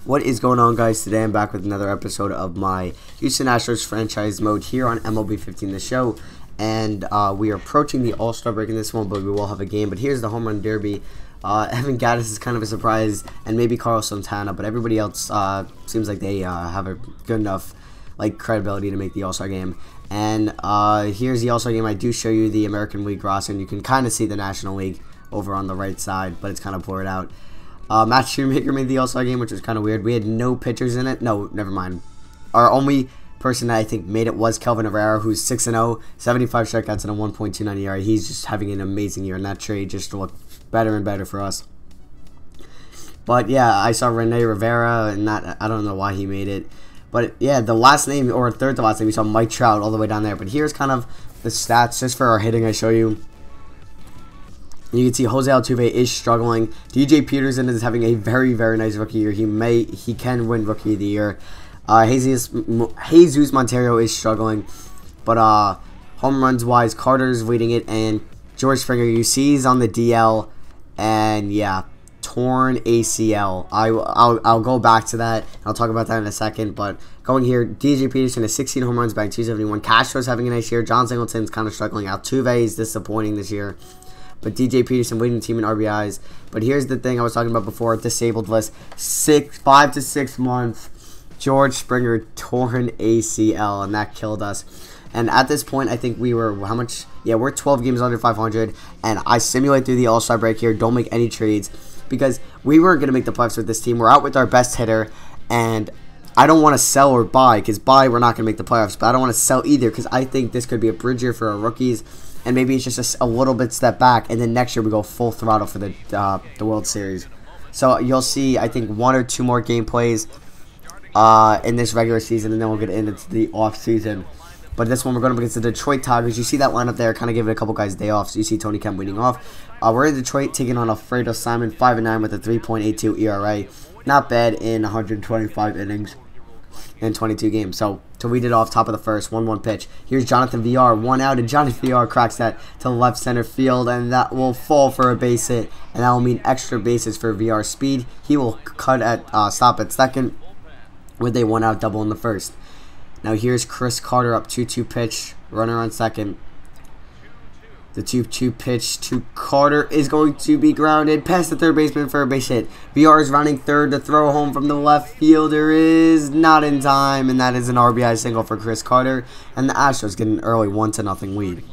What is going on, guys? Today I'm back with another episode of my Houston Astros franchise mode here on MLB 15 the show, and we are approaching the All-Star break in this one, but we will have a game. But here's the home run derby. Evan Gattis is kind of a surprise, and maybe Carlos Santana, but everybody else seems like they have a good enough credibility to make the All-Star game. And here's the All-Star game. I do show you the American League roster, and you can kind of see the National League over on the right side, but it's kind of blurred out. Matt Shoemaker made the All-Star game, which was kind of weird. We had no pitchers in it. No, never mind. Our only person that I think made it was Kelvin Herrera, who's 6-0, 75 strikeouts, and a 1.29 ERA. He's just having an amazing year, and that trade just looked better and better for us. But yeah, I saw Rene Rivera, and that I don't know why he made it. But yeah, the last name, or third to last name, we saw Mike Trout all the way down there. But here's kind of the stats just for our hitting I show you. You can see Jose Altuve is struggling. DJ Peterson is having a very, very nice rookie year. He can win Rookie of the Year. Jesus Montero is struggling. But home runs wise, Carter's leading it, and George Springer, you see, he's on the DL, and yeah, torn ACL. I'll go back to that. I'll talk about that in a second. But going here, DJ Peterson is 16 home runs, batting 271. Castro's having a nice year. John Singleton's kind of struggling. Altuve is disappointing this year. But DJ Peterson leading the team in RBIs. But here's the thing I was talking about before, disabled list. 5 to 6 months, George Springer torn ACL, and that killed us. And at this point, I think we were, how much? Yeah, we're 12 games under 500. And I simulate through the All-Star break here. Don't make any trades, because we weren't going to make the playoffs with this team. We're out with our best hitter, and I don't want to sell or buy, because buy, we're not going to make the playoffs. But I don't want to sell either, because I think this could be a bridge year for our rookies. And maybe it's just a little bit step back, and then next year we go full throttle for the World Series. So you'll see, I think, 1 or 2 more gameplays in this regular season, and then we'll get into the off season. But this one we're going up against the Detroit Tigers. You see that lineup there, kind of giving a couple guys a day off. So you see Tony Kemp leading off. We're in Detroit taking on Alfredo Simon, 5-9 with a 3.82 ERA. Not bad in 125 innings in 22 games. So to lead it off, top of the first, 1-1 pitch. Here's Jonathan VR, 1 out, and Jonathan VR cracks that to left center field, and that will fall for a base hit, and that will mean extra bases for VR speed. He will cut at stop at second with a 1 out double in the first. Now here's Chris Carter up 2-2 pitch, runner on second. The 2-2 pitch to Carter is going to be grounded past the third baseman for a base hit. VR is rounding third to throw home from the left fielder is not in time, and that is an RBI single for Chris Carter. And the Astros get an early 1-0 lead.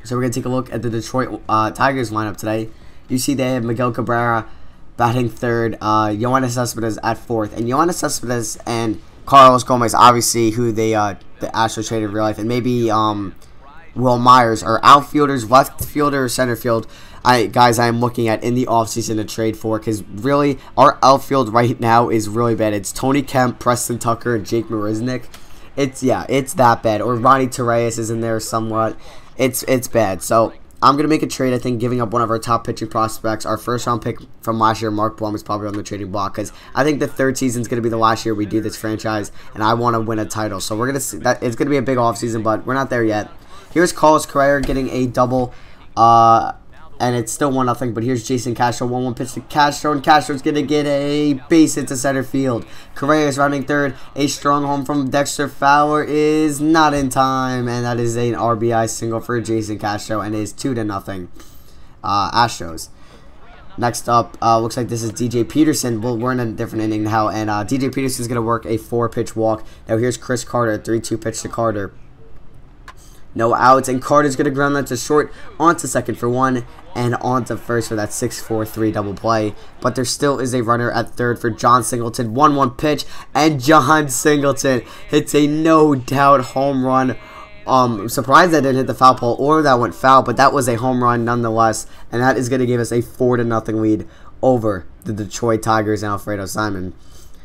So we're going to take a look at the Detroit Tigers lineup today. You see they have Miguel Cabrera batting third, Yoenis Cespedes at fourth, and Yoenis Cespedes and Carlos Gomez, obviously, who the Astros traded in real life, and maybe Will Myers are outfielders, left fielder, center field. Guys, I am looking at in the offseason to trade for, because really our outfield right now is really bad. It's Tony Kemp, Preston Tucker, and Jake Marisnick. It's that bad. Or Ronnie Torreyes is in there somewhat. It's bad. So I'm gonna make a trade. I think giving up one of our top pitching prospects, our first round pick from last year, Mark Blum, is probably on the trading block, because I think the third season is gonna be the last year we do this franchise, and I want to win a title. So we're gonna see that it's gonna be a big offseason, but we're not there yet. Here's Carlos Correa getting a double, and it's still 1-0, but here's Jason Castro, 1-1 pitch to Castro, and Castro's going to get a base hit to center field. Correa is rounding third. A strong home from Dexter Fowler is not in time, and that is an RBI single for Jason Castro, and it is 2-0 Astros. Next up, looks like this is DJ Peterson. Well, we're in a different inning now, and DJ Peterson is going to work a 4-pitch walk. Now here's Chris Carter, 3-2 pitch to Carter. No outs, and Carter's going to ground that to short, onto second for 1, and onto first for that 6-4-3 double play. But there still is a runner at third for John Singleton. 1-1 pitch, and John Singleton hits a no-doubt home run. I'm surprised that didn't hit the foul pole, or that went foul, but that was a home run nonetheless. And that is going to give us a 4-0 lead over the Detroit Tigers and Alfredo Simon.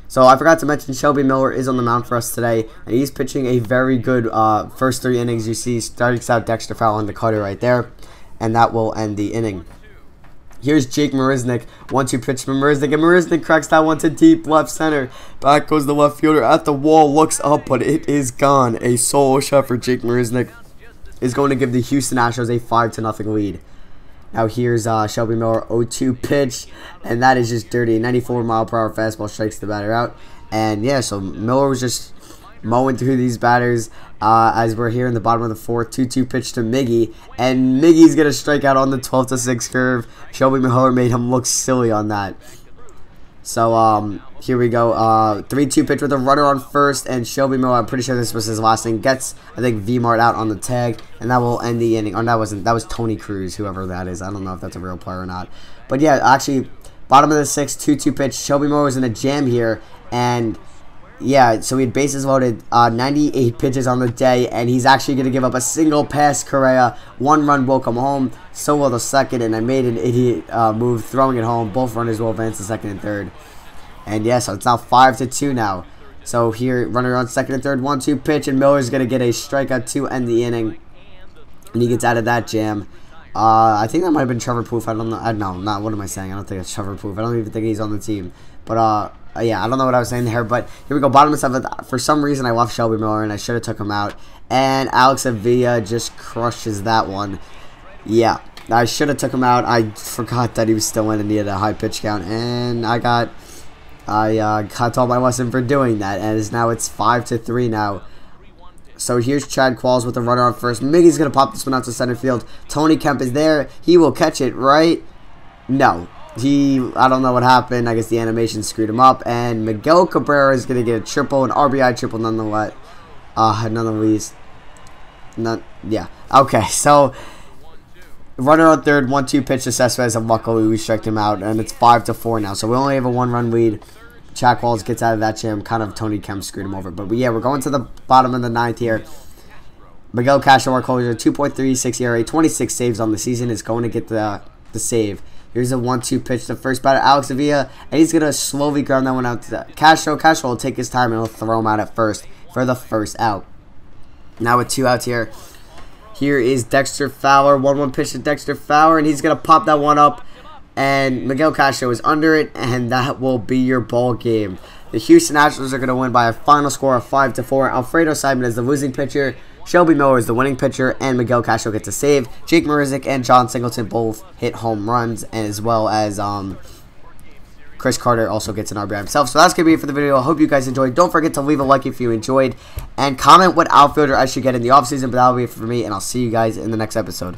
So I forgot to mention Shelby Miller is on the mound for us today, and he's pitching a very good first 3 innings. You see, starts out Dexter Fowler on the cutter right there, and that will end the inning. Here's Jake Marisnick, 1-2 pitch from Marisnick, and Marisnick cracks that one to deep left center. Back goes the left fielder at the wall, looks up, but it is gone. A solo shot for Jake Marisnick is going to give the Houston Astros a 5-0 lead. Now here's Shelby Miller 0-2 pitch, and that is just dirty. 94-mile-per-hour fastball strikes the batter out. And yeah, so Miller was just mowing through these batters as we're here in the bottom of the fourth. 2-2 pitch to Miggy, and Miggy's gonna strike out on the 12-6 curve. Shelby Miller made him look silly on that. So here we go. 3-2 pitch with a runner on first, and Shelby Miller, I'm pretty sure this was his last inning, gets, I think, V-Mart out on the tag, and that will end the inning. Oh, that wasn't. That was Tony Cruz, whoever that is. I don't know if that's a real player or not. But yeah, actually, bottom of the sixth, 2-2 pitch. Shelby Miller was in a jam here, and yeah, so he had bases loaded, 98 pitches on the day, and he's actually going to give up a single pass. Correa, 1 run will come home. So will the second, and I made an idiot move throwing it home. Both runners will advance to second and third. And yeah, so it's now 5-2 now. So here, runner on second and third, 1-2 pitch, and Miller's going to get a strikeout to end the inning. And he gets out of that jam. I think that might have been Trevor Poof. I don't know. No, not. What am I saying? I don't think it's Trevor Poof. I don't even think he's on the team. But yeah, I don't know what I was saying there. But here we go. Bottom of seventh. For some reason, I left Shelby Miller, and I should have took him out. And Alex Avila just crushes that one. Yeah, I should have took him out. I forgot that he was still in and he had a high pitch count, and I got taught my lesson for doing that. And now it's 5-3 now. So here's Chad Qualls with a runner on first. Miggy's going to pop this one out to center field. Tony Kemp is there. He will catch it, right? No. I don't know what happened. I guess the animation screwed him up. And Miguel Cabrera is going to get a triple, an RBI triple nonetheless. Yeah. Okay, so runner on third, 1-2 pitch to Cespedes, and luckily we strike him out. And it's 5-4 now. So we only have a 1-run lead. Chad Qualls gets out of that jam. Kind of Tony Kemp screwed him over. But yeah, we're going to the bottom of the ninth here. Miguel Castro, our closer, 2.36 ERA, 26 saves on the season, is going to get the save. Here's a 1-2 pitch to first batter, Alex Avila, and he's going to slowly ground that one out to Castro. Castro will take his time and he'll throw him out at first for the first out. Now with 2 outs here. Here is Dexter Fowler, 1-1 pitch to Dexter Fowler, and he's going to pop that one up. And Miguel Castro is under it, and that will be your ball game. The Houston Astros are going to win by a final score of 5-4. Alfredo Simon is the losing pitcher. Shelby Miller is the winning pitcher, and Miguel Castro gets a save. Jake Marisnick and John Singleton both hit home runs, and as well as Chris Carter also gets an RBI himself. So that's going to be it for the video. I hope you guys enjoyed. Don't forget to leave a like if you enjoyed, and comment what outfielder I should get in the offseason. But that'll be it for me, and I'll see you guys in the next episode.